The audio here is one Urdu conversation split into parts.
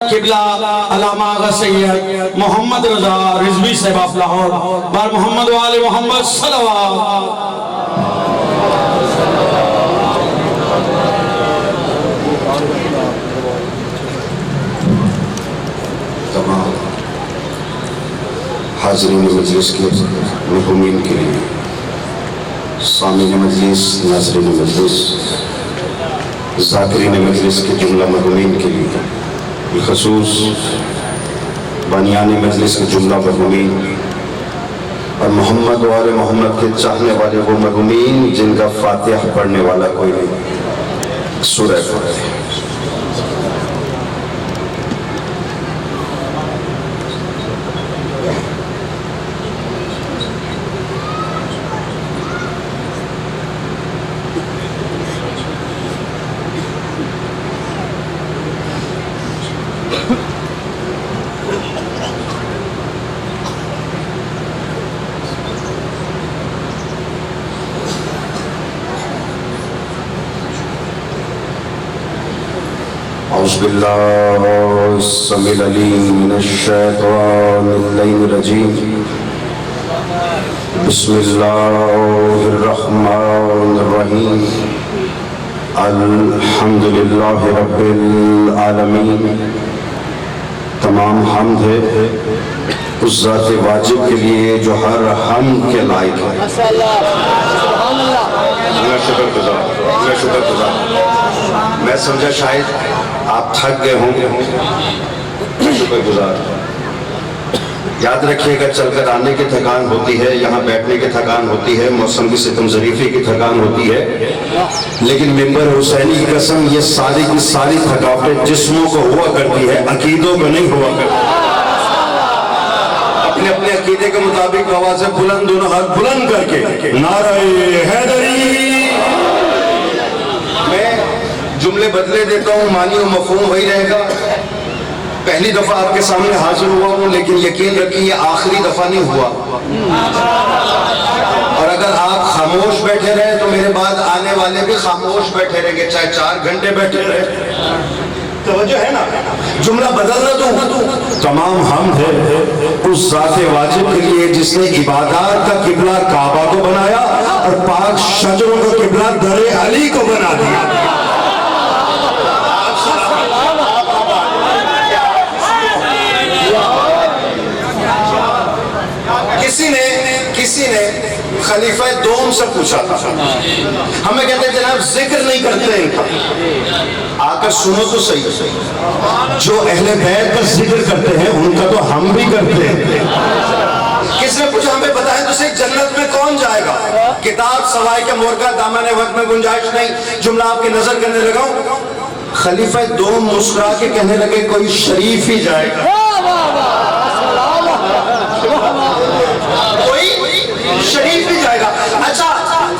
قبلہ علامہ آغا سید محمد رضا رضوی صاحب آف لاہور بار محمد و آل محمد صلوات تمام حاضرین مجلس کے محرومین کے لیے، سامعین مجلس، ناظرین مجلس، ذاکرین مجلس کے جملہ محرومین کے لیے، بالخصوص بانیان مجلس کے جملہ محرومین اور محمد و آل محمد کے چاہنے والے وہ محرومین جن کا فاتحہ پڑھنے والا کوئی نہیں، سورہ فاتحہ۔ اعوذ باللہ السمیع العلیم من الشیطان اللعین الرجیم، بسم اللہ الرحمن الرحیم، الحمدللہ رب العالمین۔ تمام حمد ہے اس ذات واجب کے لیے جو ہر حمد کے لائق ہے۔ میں شکر گزار میں سمجھا شاید آپ تھک گئے ہوں گے، شکر گزار۔ یاد رکھیے گا، چل کر آنے کی تھکان ہوتی ہے، یہاں بیٹھنے کی تھکان ہوتی ہے، موسم کی ستم ظریفی کی تھکان ہوتی ہے، لیکن ممبر حسینی کی قسم یہ ساری کی ساری تھکاوٹیں جسموں کو ہوا کرتی ہے، عقیدوں کو نہیں ہوا کرتی۔ اپنے اپنے عقیدے کے مطابق آوازیں بلند دونوں ہاتھ بلند کر کے نعرہ حیدری۔ میں جملے بدلے دیتا ہوں، معنی و مفہوم وہی رہے گا۔ پہلی دفعہ آپ کے سامنے حاضر ہوا ہوں، لیکن یقین رکھیے یہ آخری دفعہ نہیں ہوا، اور اگر آپ خاموش بیٹھے رہے تو میرے بعد آنے والے بھی خاموش بیٹھے رہیں گے، چاہے 4 گھنٹے بیٹھے رہے۔ توجہ ہے نا؟ جملہ بدل نہ دوں۔ تمام حمد ہے اس ذات واجب کے لیے جس نے عبادات کا قبلہ کعبہ کو بنایا اور پاک شجروں کا قبلہ در علی کو بنا دیا۔ کسی نے خلیفہ دوم سے پوچھا تھا، ہمیں کہتے ہیں جناب ذکر نہیں کرتے ان کا۔ آ کر سنو تو صحیح، جو اہل بیت کا ذکر کرتے ہیں ان کا تو ہم بھی کرتے ہیں۔ کس نے پوچھا ہمیں بتائیں تو صحیح جنت میں کون جائے گا؟ کتاب سوائے کے مورگا دامن وقت میں گنجائش نہیں۔ جملہ آپ کی نظر کرنے لگا ہوں، خلیفہ دوم مسکرا کے کہنے لگے کوئی شریف ہی جائے گا، شریف بھی جائے گا۔ اچھا،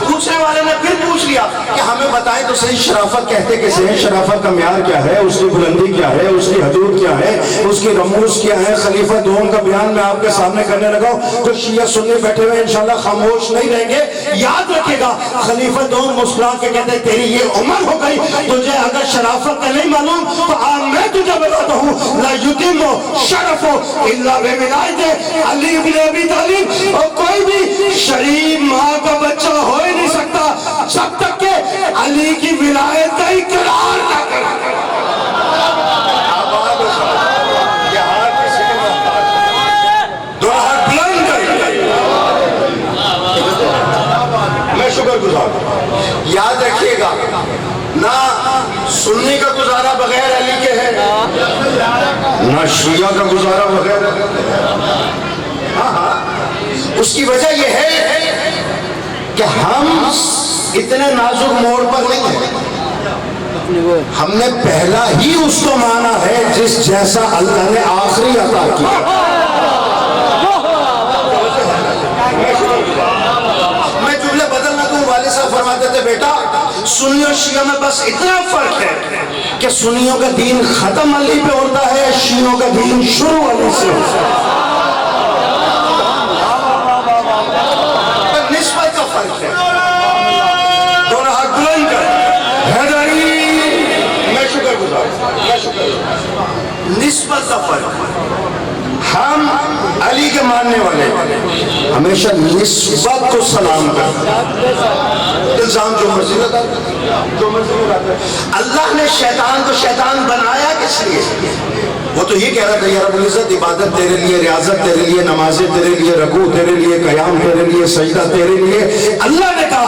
پوچھنے والے نے پھر پوچھ لیا کہ ہمیں بتائیں تو صحیح شرافت کہتے کسے ہیں؟ شرافت کا معیار کیا ہے؟ اس کی بلندی کیا ہے؟ اس کی حدود کیا ہے؟ اس کی رموز کیا ہے؟ خلیفہ دوم کا بیان میں آپ کے سامنے کرنے لگا ہوں تو شیعہ سنی بیٹھے ہوئے انشاءاللہ خاموش نہیں رہیں گے۔ یاد رکھے گا، خلیفہ دوم مسکرا کے کہتے ہیں تیری یہ عمر ہو گئی، تجھے اگر شرافت کا نہیں معلوم تو آج میں تجھے بتاتا ہوں، لا یتم شرف الا بولایت علی بن ابی طالب۔ اور کوئی بھی شریف ماں کا بچہ ہو ہی نہیں سکتا جب تک کہ علی کی ولایت کا اقرار نہ کرے۔ دو ہاتھ بلند کریں۔ میں شکر گزار ہوں۔ یاد رکھیے گا، نہ سنی کا گزارا بغیر علی کے ہے، نہ شیعہ کا گزارا بغیر۔ اس کی وجہ یہ ہے کہ ہم اتنے نازک موڑ پر نہیں ہیں، ہم نے پہلا ہی اس کو مانا ہے جس جیسا اللہ نے آخری عطا کیا۔ میں جملے بدل نہ دوں، والد صاحب فرماتے تھے بیٹا سنی اور شیعہ میں بس اتنا فرق ہے کہ سنیوں کا دین ختم علی پہ ہوتا ہے، شیعوں کا دین شروع علی سے ہوتا ہے۔ نسبت کا فرق ہے۔ دونوں ہاتھ بلند کر، حیدری، میں شکر گزار، نسبت کا فرق. ہم علی کے ماننے والے ہمیشہ نسبت کو سلام کرتے ہیں. الزام جو مرضی لگاتے ہیں. اللہ نے شیطان کو شیطان بنایا کس لیے؟ وہ تو یہ کہہ رہا تھا یا رب العزت عبادت تیرے لیے، ریاضت تیرے لیے، نمازیں تیرے لیے، رکوع تیرے لیے، قیام تیرے لیے، سجدہ تیرے لیے. اللہ نے کہا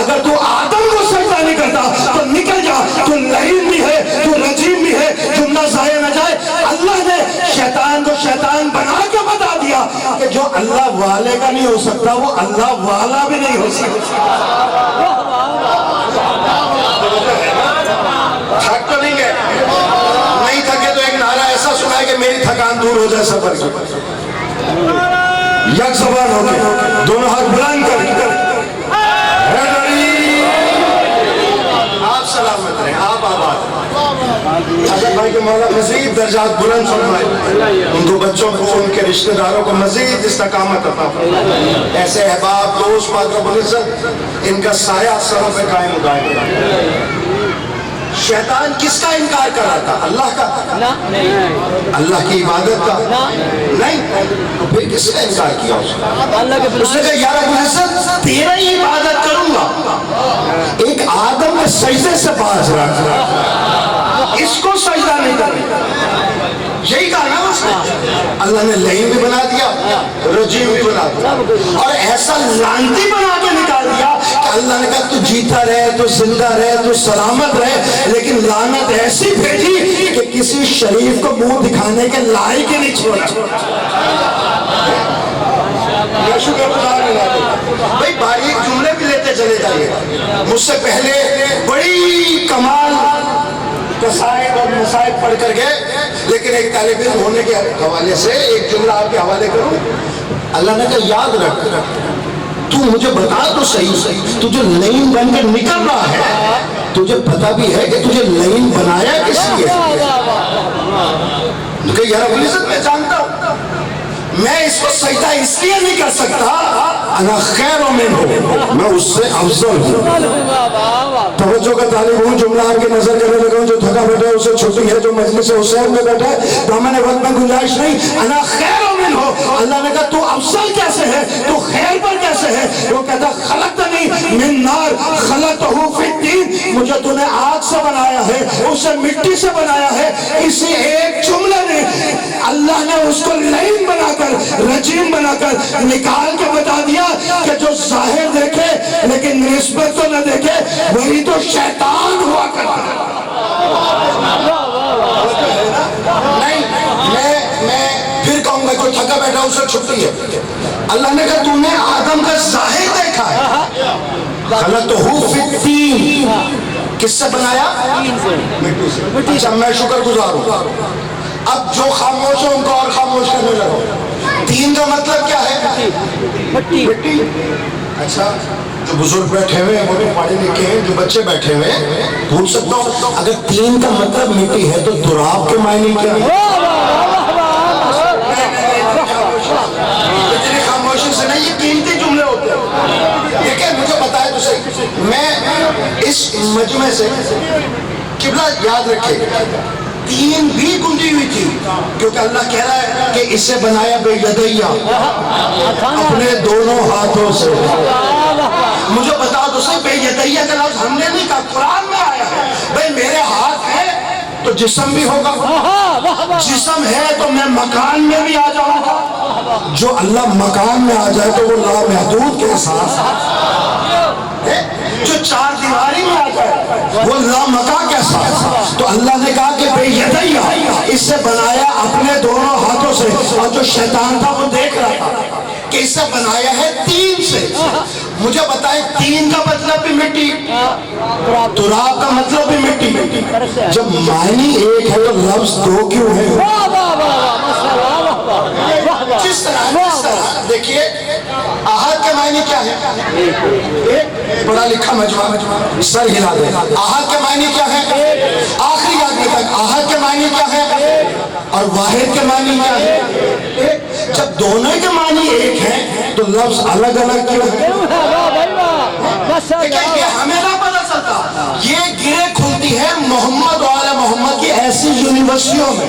اگر تو آدم کو سجدہ نہیں کرتا تو نکل جا، تو لعین بھی ہے، تو رجیم بھی ہے، جملہ ضائع نہ جائے. اللہ نے شیطان کو شیطان بنا کے بتا دیا کہ جو اللہ والے کا نہیں ہو سکتا وہ اللہ والا بھی نہیں ہو سکتا. تھک تو نہیں گئے؟ نہیں تھکے تو ایک نعرہ ایسا سنا ہے کہ میری تھکان دور ہو جائے سفر کی. یک زبان ہو گئے، دونوں ہاتھ بلند کر آپ سلامت رہیں، آپ آباد. اجب بھائی کے مولا مزید درجات بلند فرمائے، ان کو بچوں کو، ان کے رشتہ داروں کو مزید استقامت عطا فرمائے. ایسے احباب دوست پاک رب العزت ان کا سایہ سروں پہ قائم دائم. شیطان کس کا انکار کر رہا تھا؟ اللہ کا؟ اللہ کی عبادت کا نہیں. تو پھر کس کا انکار کیا اس نے کہا یا رب العزت تیرا ہی عبادت کروں گا. ایک آدم نے سجدے سے باز رکھا، اس کو سجدہ نہیں کرنا. یہی کہا نا اس نے. اللہ نے لعین بھی بنا دیا، رجیم بھی بنا دیا، اور ایسا لعنتی بنا کے نکال دیا کہ اللہ نے کہا تو جیتا رہے، تو زندہ رہے، تو سلامت رہے، لیکن لعنت ایسی بھیجی کہ کسی شریف کو منہ دکھانے کے لائق ہی نہیں چھوڑا. بھائی باریک جملے بھی لیتے چلے جائیے. مجھ سے پہلے بڑی کمال قصائد اور مصائب پڑھ کر گئے، لیکن ایک طالب علم ہونے کے حوالے سے ایک جملہ آپ کے حوالے کروں. اللہ نے کہا یاد رکھ، تو مجھے بتا تو صحیح، تجھے لعین بن کے نکل رہا ہے، تجھے پتا بھی ہے کہ تجھے لعین بنایا کس لیے؟ کہ یا رب العزت میں جانتا ہوں میں اس کو سجدہ اس لیے نہیں کر سکتا، انا خیر منہ، میں اس سے افضل ہوں. توجہ کا طالب ہوں، جملہ آپ کی نظر کرنے لگا ہوں. جو تھکا بیٹھا ہے اسے چھٹی ہے، جو مجلس حسین میں بیٹھا ہے دامن وقت میں گنجائش نہیں. انا خیر منہ، اللہ نے کہا تو افضل کیسے ہے، تو خیر پر کیسے ہے؟ وہ کہتا خلقتنی من نار خلقتہ فی الطین، مجھے تو نے آگ سے بنایا ہے، اسے مٹی سے بنایا ہے. اسی ایک جملے نے اللہ نے اس کو لعین بنا کر، رجیم بنا کر نکال کے بتا دیا کہ جو ظاہر دیکھے لیکن نسبت تو نہ دیکھے وہی تو شیطان ہوا کرتا. نہیں میں پھر کہوں گا کوئی تھکا بیٹھا اسے چھٹی ہے. اللہ نے کہا تم نے آدم کا ظاہر دیکھا ہے، خلقتہ فی الطین، کس سے بنایا؟ مٹی سے. اچھا میں شکر گزار ہوں. اب جو خاموش ہو ان کو اور خاموش کرنے لگو. تین کا مطلب کیا ہے؟ مٹی. اچھا جو بزرگ بیٹھے ہوئے ہیں، پڑھے لکھے ہیں، جو بچے بیٹھے ہوئے ہیں، پوچھ سکتا ہوں اگر تین کا مطلب مٹی ہے تو تراب کے معنی کیا ہے؟ اتنی خاموشی سے نہیں، یہ قیمتی جملے ہوتے ہیں. یہ کہ مجھے بتائے تو صحیح. میں اس مجمع سے قبلہ یاد رکھے تین بھی گنجی ہوئی تھی، کیونکہ اللہ کہہ رہا ہے کہ اسے بنایا بے یدیہ، اپنے دونوں ہاتھوں سے. مجھے بتا دو سے بے یدیہ کا لفظ ہم نے نہیں کہا، قرآن میں آیا ہے. بھئی میرے ہاتھ ہے تو جسم بھی ہوگا، جسم ہے تو میں مکان میں بھی آ جاؤں گا. جو اللہ مکان میں آ جائے تو وہ لامحدود کے ساتھ، جو چار دیواری میں آ جائے وہ لامکا کے ساتھ. تو اللہ نے کہا کہ بے یدیہ، اس سے بنایا اپنے دونوں ہاتھوں سے. اور جو شیطان تھا وہ دیکھ رہا تھا کہ اس سے بنایا ہے تین سے. مجھے بتائیں تین کا مطلب بھی مٹی، تراب کا مطلب بھی مٹی. جب معنی ایک ہے تو لفظ دو کیوں ہے؟ کس طرح دیکھیے احد کے معنی کیا ہے؟ پڑھا لکھا مجمع سر ہلا دے. احد کے معنی کیا ہے؟ آخری آدمی تک. احد کے معنی کیا ہے اور واحد کے معنی کیا ہے؟ جب دونوں کے معنی ایک ہیں تو لفظ الگ الگ کیوں ہے؟ یہ ہمیں نہ پتہ چلتا. یہ گرے کھلتی ہے محمد و آل محمد کی ایسی یونیورسٹیوں میں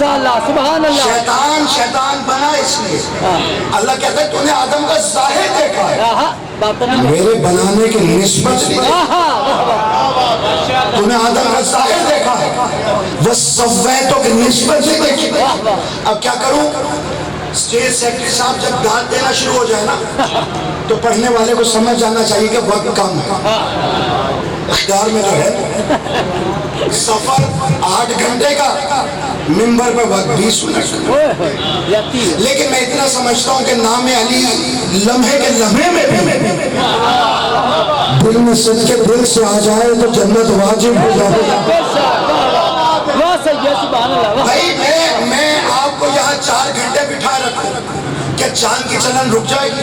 ماشاءاللہ سبحان اللہ. شیطان بنا اس لیے اللہ کہتا ہے تو نے آدم کا ظاہر دیکھا ہے، میرے بنانے کی نسبت نہیں دیکھی. تو نے آدم کا ظاہر دیکھا ہے، وہ سویتوں کی نسبت نہیں دیکھی. اب کیا کروں؟ اسٹیج سیکرٹری صاحب جب داد دینا شروع ہو جائے نا تو پڑھنے والے کو سمجھ جانا چاہیے کہ وقت کم ہے. اختیار میں جو ہے سفر 8 گھنٹے کا، ممبر پہ وقت 20 منٹ. لیکن میں اتنا سمجھتا ہوں کہ نام علی لمحے کے لمحے میں بھی دل میں سچ کے دل سے آ جائے تو جنت واجب ہو جائے. بھائی میں آپ کو یہاں 4 گھنٹے بٹھائے رکھوں، کیا چاند کی چلن رک جائے گی؟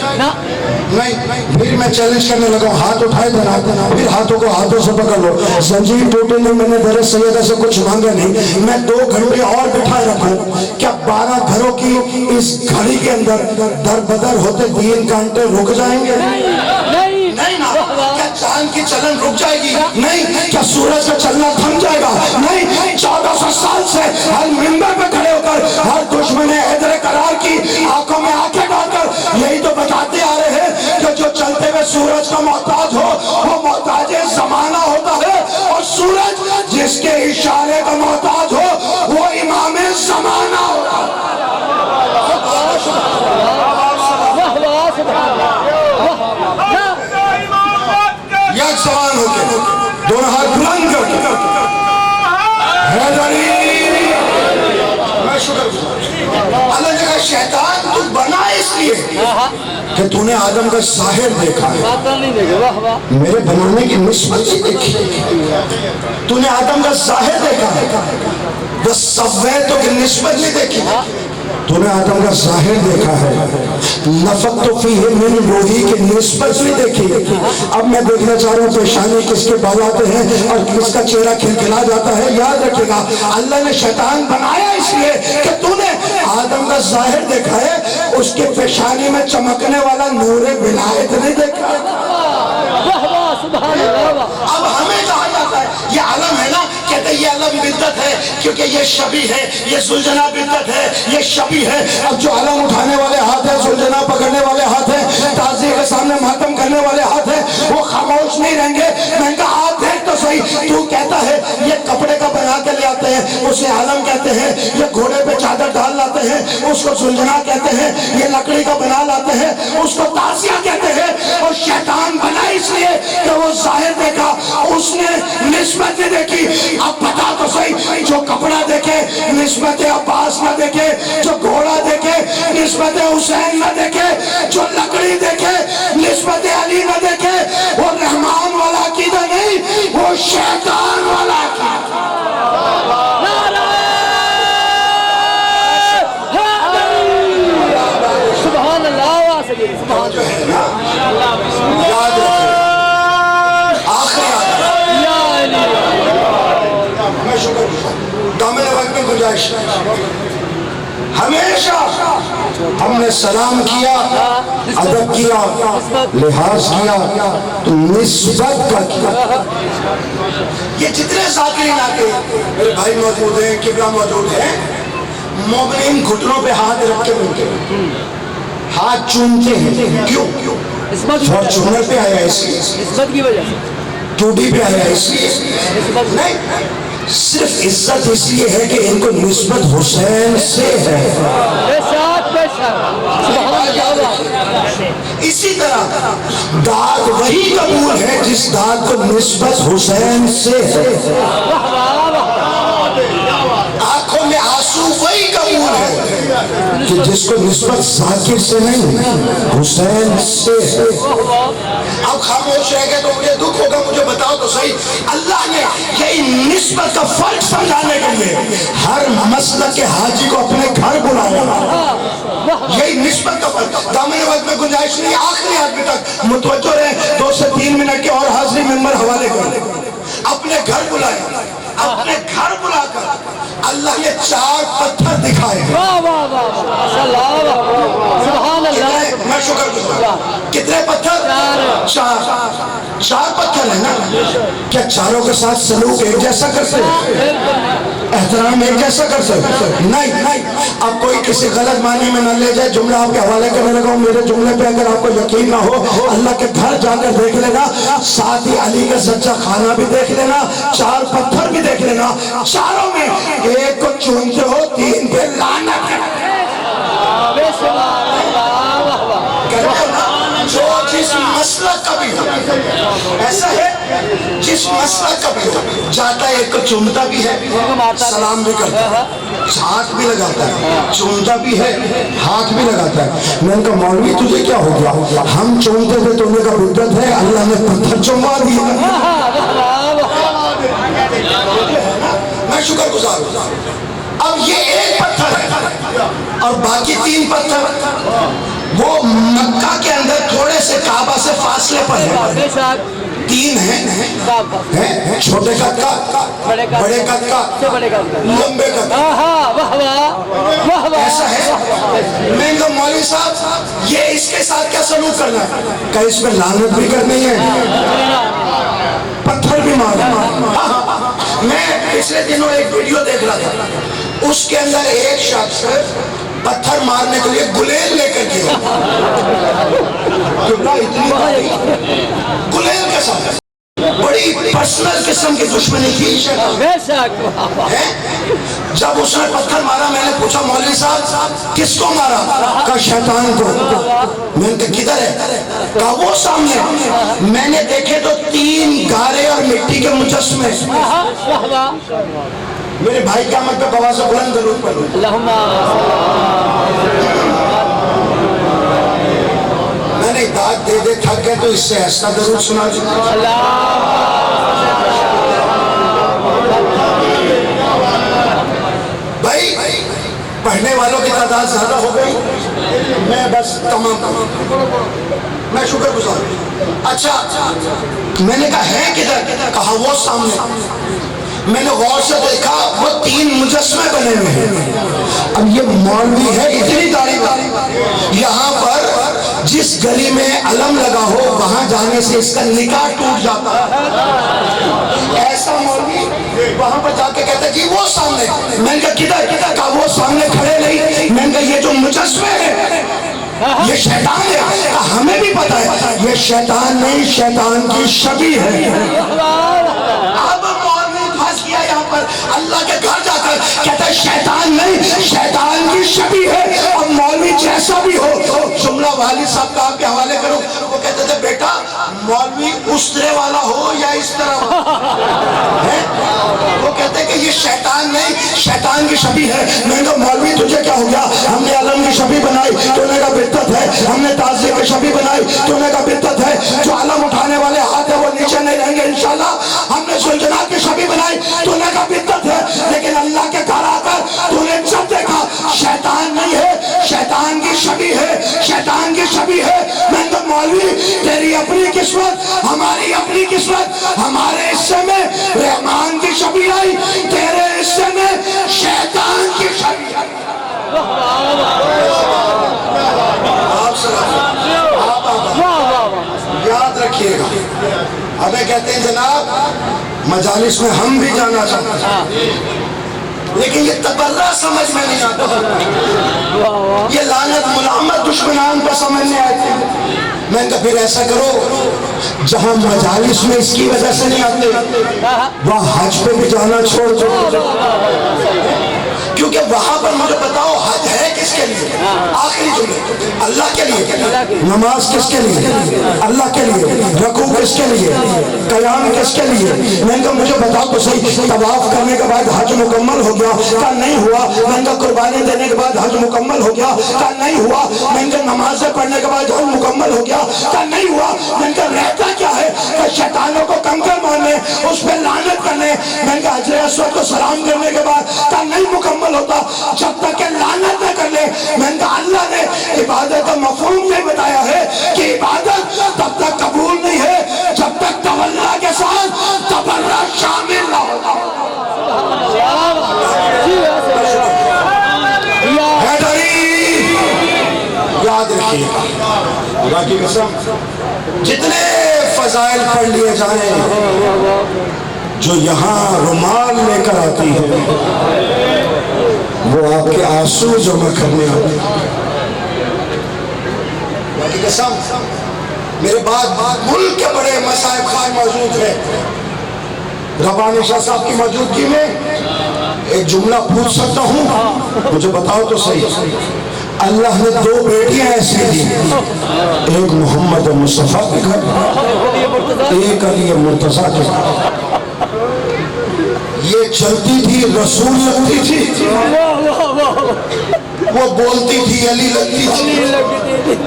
نہیں. پھر میں چیلنج کرنے لگا ہوں، ہاتھ اٹھائے دینا، پھر ہاتھوں کو ہاتھوں سے پکڑ لو. زنجیر ٹوٹے نہیں، میں نے در سیدہ سے کچھ مانگا نہیں. میں 2 گھنٹے اور بٹھائے رکھوں، کیا 12 گھروں کی اس گھڑی کے اندر در بدر ہوتے 3 گھنٹے رک جائیں گے؟ نہیں نا. کیا چاند کی چلن رک جائے گی؟ نہیں. کیا سورج کا چلنا تھم جائے گا؟ نہیں. 1400 سال سے ہر ممبر پہ کھڑے ہو کر ہر دشمن حیدر قرار کی آنکھوں میں آنکھیں ڈال کر یہی تو بتاتے آ رہے ہیں کہ جو چلتے ہوئے سورج کا محتاج ہو وہ محتاج زمانہ ہوتا ہے، اور سورج جس کے اشارے کا محتاج ہو وہ امام زمانہ ہوتا ہے. یک سوال ہو کے دونوں ہاتھ بلند کر کے حیدری. میں شکر گزار اللہ نے کہا شیطان تو بنا اس لیے کہ تو نے آدم کا ظاہر دیکھا ہے، میرے بنانے کی نسبت نہیں دیکھی. تو نے آدم کا ظاہر دیکھا ہے، بس سویتوں کی نسبت نہیں دیکھی. تو نے آدم کا ظاہر دیکھا ہے، نفخت فیہ من روحی کی نسبت نہیں دیکھی. اب میں دیکھنا چاہ رہا ہوں پیشانی کس کے بال آتے ہیں اور کس کا چہرہ کھلکھلا جاتا ہے. یاد رکھے گا اللہ نے شیطان بنایا اس لیے کہ تو نے آدم کا ظاہر دیکھا ہے، اس کے پیشانی میں چمکنے والا نور ولایت نہیں دیکھا. اب ہمیں کہا جاتا ہے یہ عالم ہے نا، کہتے ہیں یہ علم بدعت ہے کیونکہ یہ شبیہ ہے، یہ سلجنا بدعت ہے، یہ شبیہ ہے. اب جو علم اٹھانے والے ہاتھ ہیں، سلجنا پکڑنے والے ہاتھ ہیں، تعزیے کے سامنے ماتم کرنے والے ہاتھ ہیں، وہ خاموش نہیں رہیں گے. میں کہا ہاتھ دیکھ تو صحیح، تو کہتا ہے یہ کپڑے کا بنا کے لے آتے ہیں، اسے علم کہتے ہیں. یہ گھوڑے پہ چادر ڈال لاتے ہیں، اس کو سلجنا کہتے ہیں. یہ لکڑی کا بنا لاتے ہیں، اس کو تعزیہ کہتے ہیں. اور شیطان بنا اس لیے کہ وہ ظاہر دیکھا، اس نے نسبت نہیں دیکھی. اب بتا تو صحیح، جو کپڑا دیکھے نسبت عباس نہ دیکھے، جو گھوڑا دیکھے نسبت حسین نہ دیکھے، جو لکڑی دیکھے نسبت علی نہ دیکھے، وہ رحمان والا عقیدہ نہیں، وہ شیطان والا عقیدہ. سبحان اللہ سبحان جو ہے نا یاد رکھے آخری میں شکر دامن وقت میں گنجائش ہمیشہ ہم نے سلام کیا، ادب کیا، لحاظ کیا تو نسبت کا کیا. یہ جتنے ذاکرین آتے میرے بھائی موجود ہیں، قبلہ موجود ہیں، مومنین گھٹنوں پہ ہاتھ رکھ کے ملتے ہیں، ہاتھ چومتے ہیں. کیوں؟ فارچونر پہ آیا اس لیے، نسبت کی وجہ سے، ٹوڈی پہ آیا اس لیے نہیں، صرف عزت اس لیے ہے کہ ان کو نسبت حسین سے ہے. اسی طرح داد وہی قبول ہے جس داد کو نسبت حسین سے ہے. آنکھوں میں آنسو وہی قبول ہے کہ جس کو نسبت ذاکر سے نہیں حسین سے ہے. اب خاموش رہ گئے تو مجھے دکھ ہوگا، مجھے بتاؤ تو صحیح اللہ نے یہی نسبت کا فرق سمجھانے کے لیے ہر مسلک کے حاجی کو اپنے گھر بلایا. یہی نسبت کا فرق. دامن وقت میں گنجائش نہیں، آخری آدمی تک متوجہ رہے. 2 سے 3 منٹ کے اور حاضری ممبر حوالے کر اپنے گھر بلایا. اپنے گھر بلا کر اللہ نے 4 پتھر دکھائے. میں شکر گزار. کتنے پتھر؟ 4 پتھر ہیں نا. کیا چاروں کے ساتھ سلوک ایک جیسا کرتے ہیں؟ احترام ایک کیسا کر سکتے؟ نہیں، اب کوئی کسی غلط معنی میں نہ لے جائے. جملہ آپ کے حوالے کرنے لگا ہوں. میرے جملے پہ اگر آپ کو یقین نہ ہو, اللہ کے گھر جا کر دیکھ لینا, ساتھ ہی علی کا سچا خانہ بھی دیکھ لینا, 4 پتھر بھی دیکھ لینا, چاروں میں ایک کو چونتے ہو, 3 پہ لعنت ہے. جو جس مسلک کا بھی ہو, ایسا ہے جس مسلک کا بھی ہو, جاتا ہے ایک کو چومتا بھی ہے, سلام بھی کرتا ہے, ہاتھ بھی لگاتا ہے, چومتا بھی ہے, ہاتھ بھی لگاتا ہے. میں نے کہا مولوی تجھے کیا ہو گیا, ہم چومتے تھے تو نے کا بدت ہے, اللہ نے پتھر چوما دیا. میں شکر گزار ہوں. اب یہ ایک پتھر ہے اور باقی 3 پتھر وہ مکہ کے اندر تھوڑے سے کعبہ سے فاصلے پر ہیں. 3 ہیں, چھوٹے قد کا, بڑے قد کا, لمبے قد کا. ایسا ہے. میں کہا مولوی صاحب یہ اس کے ساتھ کیا سلوک کرنا ہے؟ کہ اس میں لعنت بھی کرنی ہے, پتھر بھی مارنا. میں پچھلے دنوں ایک ویڈیو دیکھ رہا تھا, اس کے اندر ایک شخص پتھر مارنے کے لیے گلیل لے کر گیا. گلیل کے ساتھ بڑی پرسنل قسم کی دشمنی تھی. جب اس نے پتھر مارا, میں نے پوچھا مولوی صاحب کس کو مارا؟ کہا شیطان کو. میں نے کہا کدھر ہے؟ کہا وہ سامنے. میں نے دیکھے تو 3 گارے اور مٹی کے مجسمے. میرے بھائی قیامت پہ بوا سے بلند درود پڑھو. میں نے داد دے تھک گئے تو اس سے ایسا درود سنا دی. بھائی پڑھنے والوں کی تعداد زیادہ ہو گئی, میں بس تمام میں شکر گزار ہوں. اچھا میں نے کہا ہے کدھر؟ کہا وہ سامنے. میں نے غور سے دیکھا وہ 3 مجسمے بنے ہوئے ہیں. اب یہ مولوی ہے, اتنی داڑھی کا, یہاں پر جس گلی میں علم لگا ہو وہاں جانے سے اس کا نکاح ٹوٹ جاتا ہے. ایسا مولوی وہاں پر جا کے کہتا ہے جی وہ سامنے. میں نے کہا کدھر؟ کہا وہ سامنے کھڑے نہیں. میں نے کہا یہ جو مجسمے ہیں یہ شیطان ہے. ہمیں بھی پتا ہے یہ شیطان نہیں, شیطان کی شبیہ ہے. یہاں پر اللہ کے گھر جا کر کہتا ہے شیطان نہیں, شیطان کی شبیہ ہے. اور مولوی جیسا بھی ہو, جملہ والد صاحب کا آپ کے حوالے کرو, وہ کہتے تھے بیٹا مولوی اس طرح والا ہو یا اس طرح ہو. وہ کہتے ہیں کہ یہ شیطان نہیں, شیطان کی شبیہ ہے. میں نے کہا مولوی تجھے کیا ہو گیا؟ ہم نے علم کی شبیہ بنائی تو نے کہا بدعت ہے, ہم نے تعزیہ کی شبیہ بنائی تو نے کہا بدعت ہے. جو علم اٹھانے والے ہاتھ ہیں وہ نیچے نہیں رہیں گے انشاءاللہ. ہم نے سلطنات کی شبیہ بنائی تو نے کہا بدعت ہے. لیکن اللہ کے گھر آ کر تو نے جب دیکھا شیطان نہیں ہے, شیطان کی شبیہ ہے, شیطان کی شبیہ ہے. میں نے کہا مولوی تیری اپنی قسمت, ہماری اپنی قسمت. ہمارے حصے میں رحمان کی شبیہ آئی, تیرے حصے میں شیطان کی شبیہ آئی. یاد رکھیے گا. ہمیں کہتے ہیں جناب مجالس میں ہم بھی جانا چاہتے ہیں, لیکن یہ تبرہ سمجھ میں نہیں آتا, یہ لعنت ملامت دشمنان پر سمجھ نہیں آتی. میں نے کہا پھر ایسا کرو, جہاں مجالس میں اس کی وجہ سے نہیں آتے وہاں حج پہ بھی جانا چھوڑ دو, کیونکہ وہاں پر مجھے بتاؤ حج ہے کس کے لیے؟ آخری جملے اللہ کے لیے. نماز کس کے لیے؟ اللہ کے لیے. رکوع کس کے لیے؟ قیام کس کے لیے؟ میں نے کہا مجھے بتاؤ تو صحیح, طواف کرنے کے بعد حج مکمل ہو گیا؟ کہا نہیں ہوا. میں نے کہا قربانی دینے کے بعد حج مکمل ہو گیا؟ کہا نہیں ہوا. میں نے کہا نمازیں پڑھنے کے بعد حج مکمل ہو گیا؟ کہا نہیں ہوا. میں نے کہا رہتا کیا ہے؟ کہ شیطانوں کو کنکر مارنے, اس پہ لعنت کرنے. میں نے کہا حجر اسود کو سلام کرنے کے بعد, کہا نہیں مکمل ہوتا جب تک کہ لعنت نہ کر لے. میں نے کہا اللہ نے عبادت کا مفہوم نہیں بتایا ہے کہ عبادت تب تک قبول نہیں ہے جب تک تولا کے ساتھ تبرہ شامل نہ ہوتا. یاد رکھیے خدا کی قسم, جتنے فضائل پڑھ لیے جائیں جو یہاں رومال لے کر آتی ہے وہ آپ کے آنسو جمع کرنے آتی ہے. باقی قسم میرے بعد ملک کے بڑے مصائب خان موجود ہیں. ربانی شاہ صاحب کی موجودگی میں ایک جملہ پوچھ سکتا ہوں؟ مجھے بتاؤ تو صحیح. اللہ نے 2 بیٹیاں ایسی دی، ایک محمد مصطفیٰ کے گھر، ایک علی مرتضیٰ کے گھر. یہ چلتی تھی رسول لگتی تھی، وہ بولتی تھی علی لگتی تھی.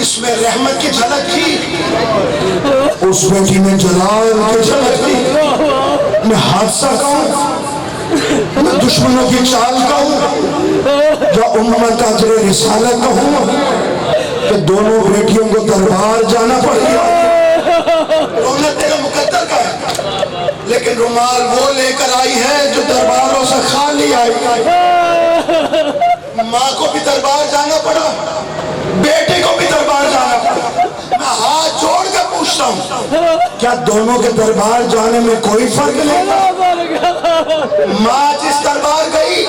اس میں رحمت کی جھلک تھی، اس بیٹی میں جلال کی جھلک تھی. میں حادثہ کہوں، میں دشمنوں کی چال کہوں، یا امت اجر رسالت کہوں کہ دونوں بیٹیوں کو دربار جانا پڑ گیا. انہوں تیرا مقدر کا ہے، لیکن رومال وہ لے کر آئی ہے جو درباروں سے خالی آئی. ماں کو بھی دربار جانا پڑا، بیٹے کو بھی دربار جانا پڑا. میں ہاتھ جوڑ کر پوچھتا ہوں کیا دونوں کے دربار جانے میں کوئی فرق نہیں؟ ماں جس دربار گئی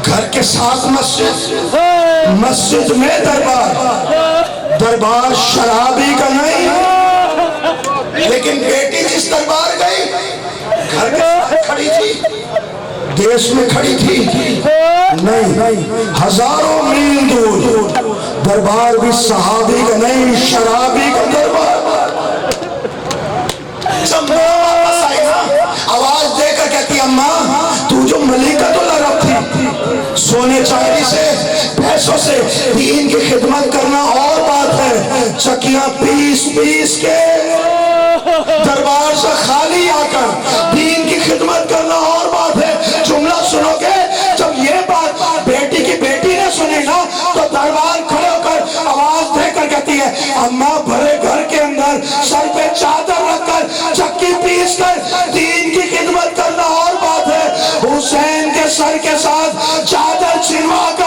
گھر کے ساتھ مسجد، مسجد میں دربار، دربار شرابی کا نہیں. لیکن بیٹی جس دربار گئی گھر کے ساتھ کھڑی تھی، دیش میں کھڑی تھی نہیں، ہزاروں میل دور. دربار بھی صحابی کا نہیں، شرابی کا دربار. جب ماں واپس آئی نا، آواز دے کر کہتی اماں تو جو ملکۃ العرب تھی، سونے چاندی سے پیسوں سے دین کی خدمت کرنا اور بات ہے، چکیاں پیس پیس کے دربار سے خالی آ کر دین کی خدمت کرنا اور بات ہے. جملہ سنو گے، جب یہ بات بیٹی کی بیٹی نے سنی نا تو دربار کھڑے ہو کر آواز دے کر کہتی ہے اماں بھرے گھر کے اندر سر پہ چادر رکھ کر چکی پیس کر دین کی خدمت کرنا اور بات ہے، حسین کے سر کے ساتھ چادر چھنوا کر